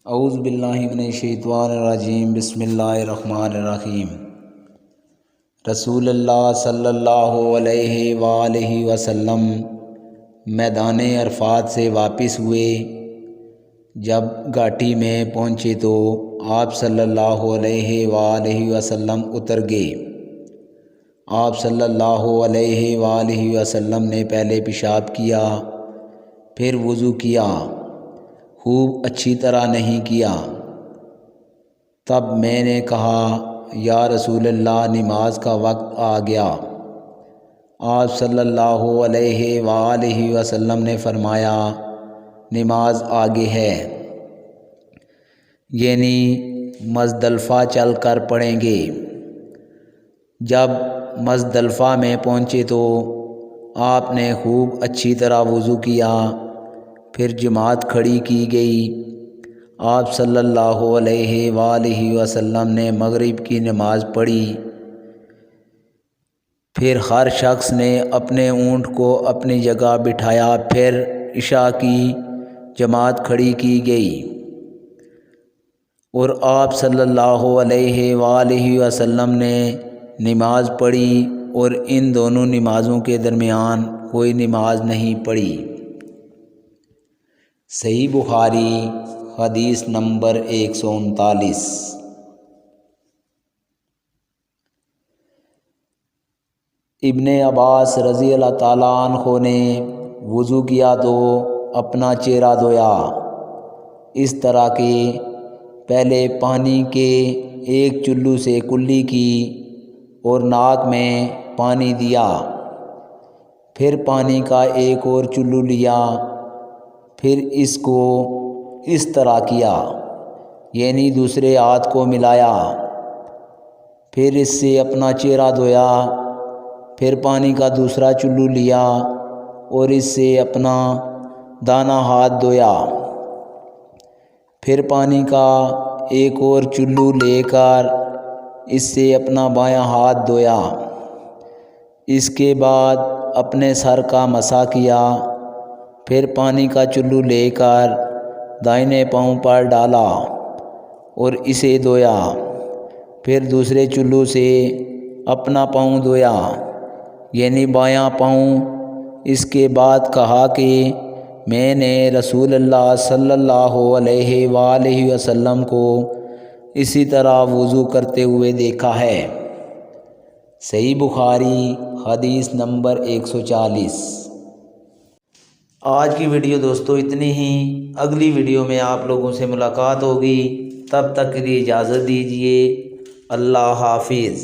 اعوذ باللہ من الشیطان الرجیم بسم اللہ الرحمن الرحیم۔ رسول اللہ صلی اللہ علیہ وآلہ وسلم میدان عرفات سے واپس ہوئے۔ جب گھاٹی میں پہنچے تو آپ صلی اللہ علیہ وآلہ وسلم اتر گئے۔ آپ صلی اللہ علیہ وآلہ وسلم نے پہلے پیشاب کیا، پھر وضو کیا، خوب اچھی طرح نہیں کیا۔ تب میں نے کہا یا رسول اللہ، نماز کا وقت آ گیا۔ آپ صلی اللہ علیہ وآلہ وسلم نے فرمایا نماز آگے ہے، یعنی مزدلفہ چل کر پڑھیں گے۔ جب مزدلفہ میں پہنچے تو آپ نے خوب اچھی طرح وضو کیا، پھر جماعت کھڑی کی گئی۔ آپ صلی اللہ علیہ وآلہ وسلم نے مغرب کی نماز پڑھی، پھر ہر شخص نے اپنے اونٹ کو اپنی جگہ بٹھایا، پھر عشاء کی جماعت کھڑی کی گئی اور آپ صلی اللہ علیہ وآلہ وسلم نے نماز پڑھی اور ان دونوں نمازوں کے درمیان کوئی نماز نہیں پڑھی۔ صحیح بخاری حدیث نمبر 139۔ ابن عباس رضی اللہ تعالیٰ عنہ نے وضو کیا تو اپنا چہرہ دھویا، اس طرح کہ پہلے پانی کے ایک چلو سے کلی کی اور ناک میں پانی دیا، پھر پانی کا ایک اور چلو لیا، پھر اس کو اس طرح کیا، یعنی دوسرے ہاتھ کو ملایا، پھر اس سے اپنا چہرہ دھویا، پھر پانی کا دوسرا چلو لیا اور اس سے اپنا دانا ہاتھ دھویا، پھر پانی کا ایک اور چلو لے کر اس سے اپنا بایاں ہاتھ دھویا۔ اس کے بعد اپنے سر کا مسح کیا، پھر پانی کا چلو لے کر دائیں پاؤں پر ڈالا اور اسے دھویا، پھر دوسرے چلو سے اپنا پاؤں دھویا، یعنی بایاں پاؤں۔ اس کے بعد کہا کہ میں نے رسول اللہ صلی اللہ علیہ وآلہ وسلم کو اسی طرح وضو کرتے ہوئے دیکھا ہے۔ صحیح بخاری حدیث نمبر 140۔ آج کی ویڈیو دوستو اتنی ہی، اگلی ویڈیو میں آپ لوگوں سے ملاقات ہوگی، تب تک کے لیے اجازت دیجیے، اللہ حافظ۔